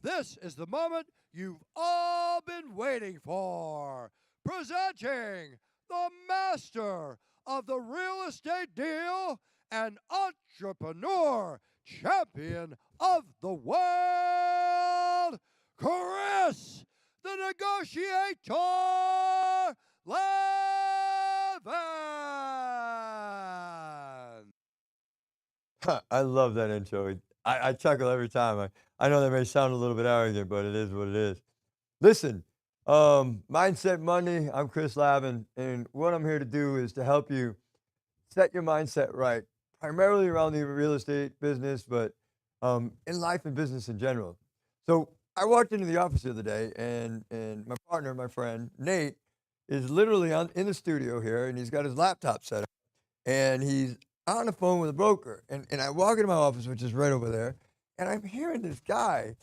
this is the moment you've all been waiting for. Presenting the master of the real estate deal and entrepreneur champion of the world, Chris, the negotiator Levin. I love that intro. I chuckle every time. I know that may sound a little bit arrogant, but it is what it is. Listen, Mindset Monday, I'm Chris Lavin, and what I'm here to do is to help you set your mindset right, primarily around the real estate business, but in life and business in general. So I walked into the office the other day, and my partner, my friend Nate, is literally in the studio here, and he's got his laptop set up, and he's on the phone with a broker. And I walk into my office, which is right over there, and I'm hearing this guy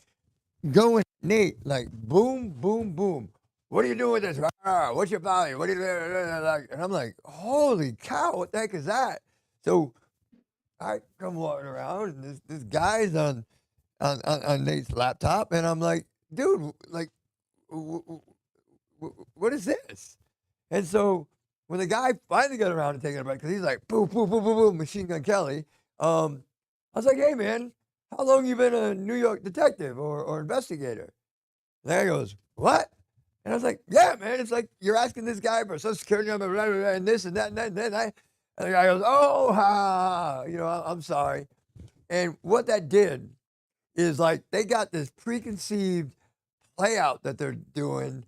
going, Nate, like boom, boom, boom. What are you doing with this? What's your value? What are you doing? Like, and I'm like, holy cow, what the heck is that? So I come walking around, and this guy's on Nate's laptop, and I'm like, dude, like, what is this? And so when the guy finally got around to taking a break, because he's like, boom, boom, boom, boom, boom, Machine Gun Kelly, I was like, hey, man, how long you been a New York detective or investigator? And the guy goes, what? And I was like, yeah, man, it's like you're asking this guy for a social security number, blah, blah, blah, and this and that and that and that. And the guy goes, oh, I'm sorry. And what that did is like they got this preconceived play out that they're doing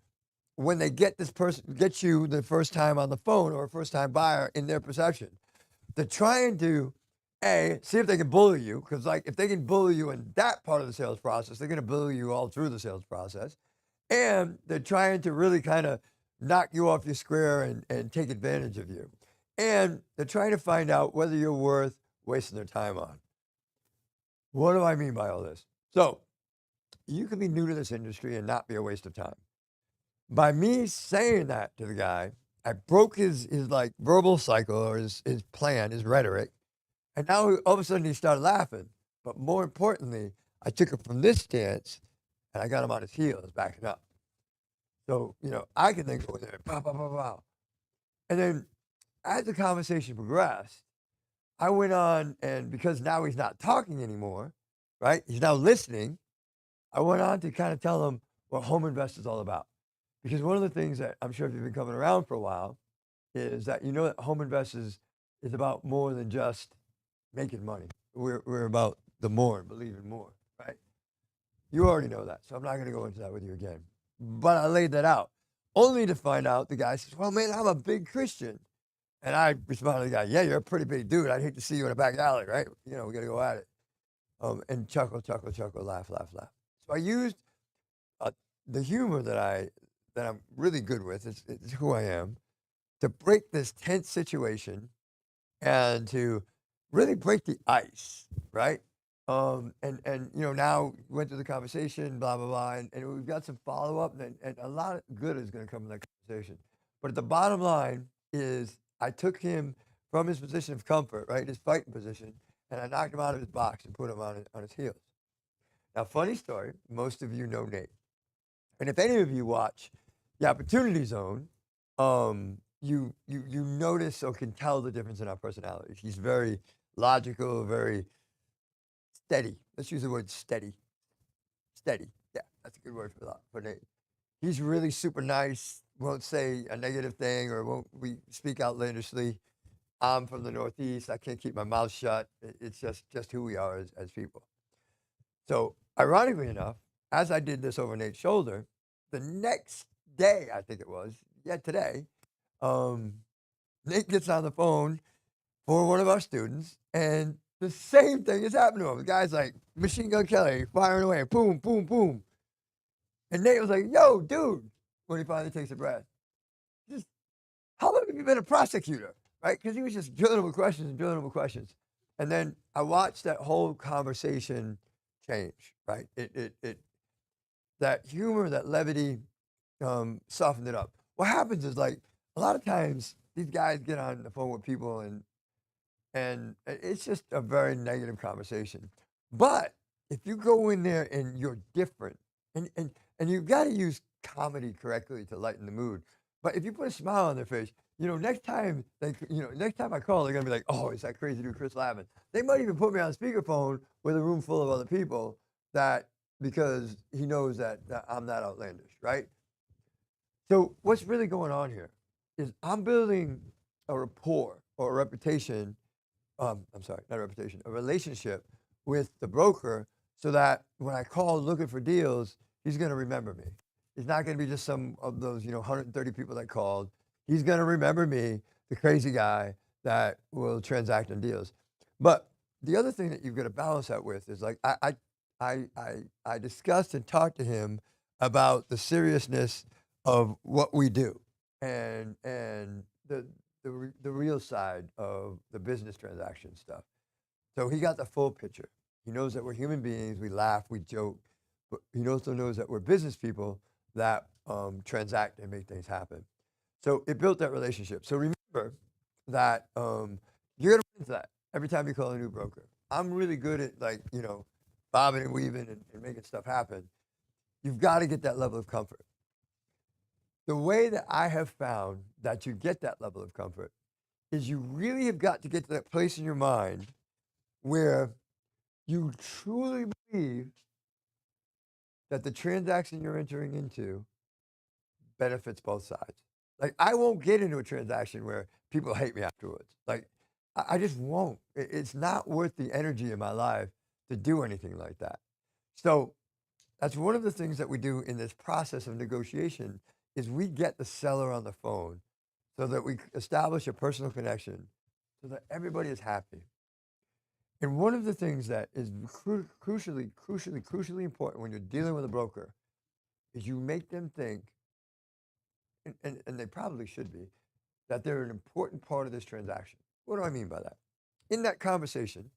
when they get this person, get you the first time on the phone or a first time buyer in their perception. They're trying to, see if they can bully you, because like if they can bully you in that part of the sales process, they're going to bully you all through the sales process. And they're trying to really kind of knock you off your square and take advantage of you. And they're trying to find out whether you're worth wasting their time on. What do I mean by all this? So you can be new to this industry and not be a waste of time. By me saying that to the guy, I broke his like verbal cycle or his plan, his rhetoric, and now all of a sudden he started laughing. But more importantly, I took it from this stance and I got him on his heels, backing up. So, I can then go in there, pow, pow, pow, pow. And then as the conversation progressed, I went on, and because now he's not talking anymore, right? He's now listening. I went on to kind of tell him what Home Invest is all about. Because one of the things that I'm sure if you've been coming around for a while is that that Home Invest is about more than just making money. We're about the more and believing more, right? You already know that, so I'm not going to go into that with you again. But I laid that out, only to find out the guy says, well, man, I'm a big Christian. And I responded to the guy, yeah, you're a pretty big dude. I'd hate to see you in a back alley, right? We got to go at it. And chuckle, chuckle, chuckle, laugh, laugh, laugh. So I used uh, the humor that I'm really good with, it's who I am, to break this tense situation and to really break the ice, right? And now went through the conversation, blah blah blah, and we've got some follow up, and a lot of good is going to come from that conversation. But the bottom line is, I took him from his position of comfort, right, his fighting position, and I knocked him out of his box and put him on his heels. Now, funny story, most of you know Nate, and if any of you watch the Opportunity Zone, you notice or can tell the difference in our personalities. He's very logical, very steady. Let's use the word steady. Steady. Yeah, that's a good word for Nate. He's really super nice. Won't say a negative thing or won't we speak outlandishly. I'm from the Northeast. I can't keep my mouth shut. It's just who we are as people. So, ironically enough, as I did this over Nate's shoulder, the next day, I think it was, yeah, today, um, Nate gets on the phone for one of our students, and the same thing is happening to him. The guy's like, Machine Gun Kelly, firing away, boom, boom, boom. And Nate was like, yo, dude, when he finally takes a breath, just, how long have you been a prosecutor? Right? Because he was just drilling him with questions and drilling him with questions. And then I watched that whole conversation change, right? That humor, that levity, softened it up. What happens is like a lot of times these guys get on the phone with people and it's just a very negative conversation. But if you go in there and you're different, and you've got to use comedy correctly to lighten the mood. But if you put a smile on their face, next time next time I call, they're gonna be like, "Oh, it's that crazy dude, Chris Lavin." They might even put me on speakerphone with a room full of other people that because he knows that I'm not outlandish, right? So what's really going on here is I'm building a rapport or a reputation. I'm sorry, not a reputation, a relationship with the broker so that when I call looking for deals, he's going to remember me. He's not going to be just some of those, 130 people that called. He's going to remember me, the crazy guy that will transact on deals. But the other thing that you've got to balance that with is like I discussed and talked to him about the seriousness of what we do and the real side of the business transaction stuff. So he got the full picture. He knows that we're human beings. We laugh, we joke, but he also knows that we're business people that transact and make things happen. So it built that relationship. So remember that you're gonna run into that every time you call a new broker. I'm really good at like bobbing and weaving and making stuff happen. You've got to get that level of comfort. The way that I have found that you get that level of comfort is you really have got to get to that place in your mind where you truly believe that the transaction you're entering into benefits both sides. Like, I won't get into a transaction where people hate me afterwards. Like, I just won't. It's not worth the energy in my life to do anything like that. So that's one of the things that we do in this process of negotiation is we get the seller on the phone so that we establish a personal connection so that everybody is happy. And one of the things that is crucially important when you're dealing with a broker is you make them think, and they probably should be, that they're an important part of this transaction. What do I mean by that? In that conversation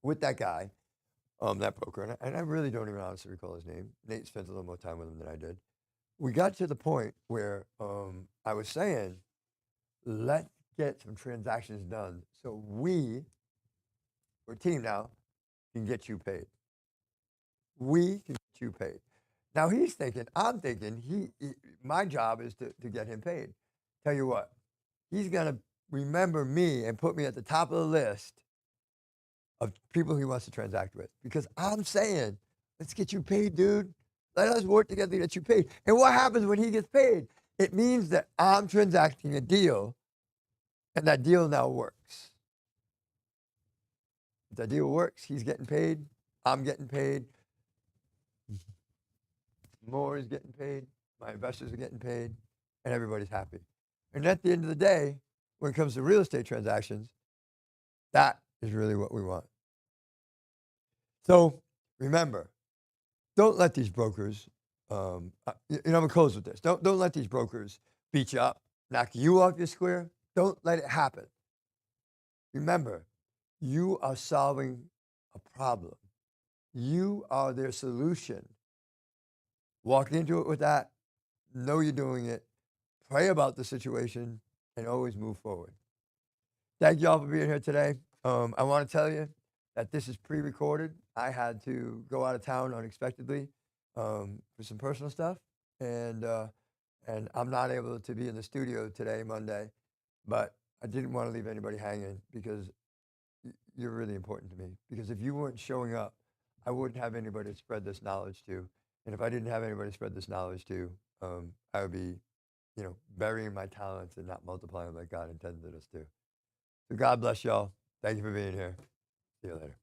with that guy, that broker, and I really don't even honestly recall his name. Nate spent a little more time with him than I did. We got to the point where I was saying, let's get some transactions done so we're a team now, can get you paid. We can get you paid. Now he's thinking, I'm thinking, my job is to get him paid. Tell you what, he's going to remember me and put me at the top of the list of people he wants to transact with because I'm saying, let's get you paid, dude. Let us work together to get you paid. And what happens when he gets paid? It means that I'm transacting a deal and that deal now works. If that deal works, he's getting paid, I'm getting paid, more is getting paid, my investors are getting paid, and everybody's happy. And at the end of the day, when it comes to real estate transactions, that is really what we want. So remember, don't let these brokers, I'm gonna close with this. Don't let these brokers beat you up, knock you off your square. Don't let it happen. Remember, you are solving a problem. You are their solution. Walk into it with that. Know you're doing it. Pray about the situation and always move forward. Thank you all for being here today. I want to tell you that this is pre-recorded. I had to go out of town unexpectedly for some personal stuff, and I'm not able to be in the studio today, Monday. But I didn't want to leave anybody hanging because you're really important to me. Because if you weren't showing up, I wouldn't have anybody to spread this knowledge to. And if I didn't have anybody to spread this knowledge to, I would be, burying my talents and not multiplying like God intended us to. So God bless y'all. Thank you for being here. See you later.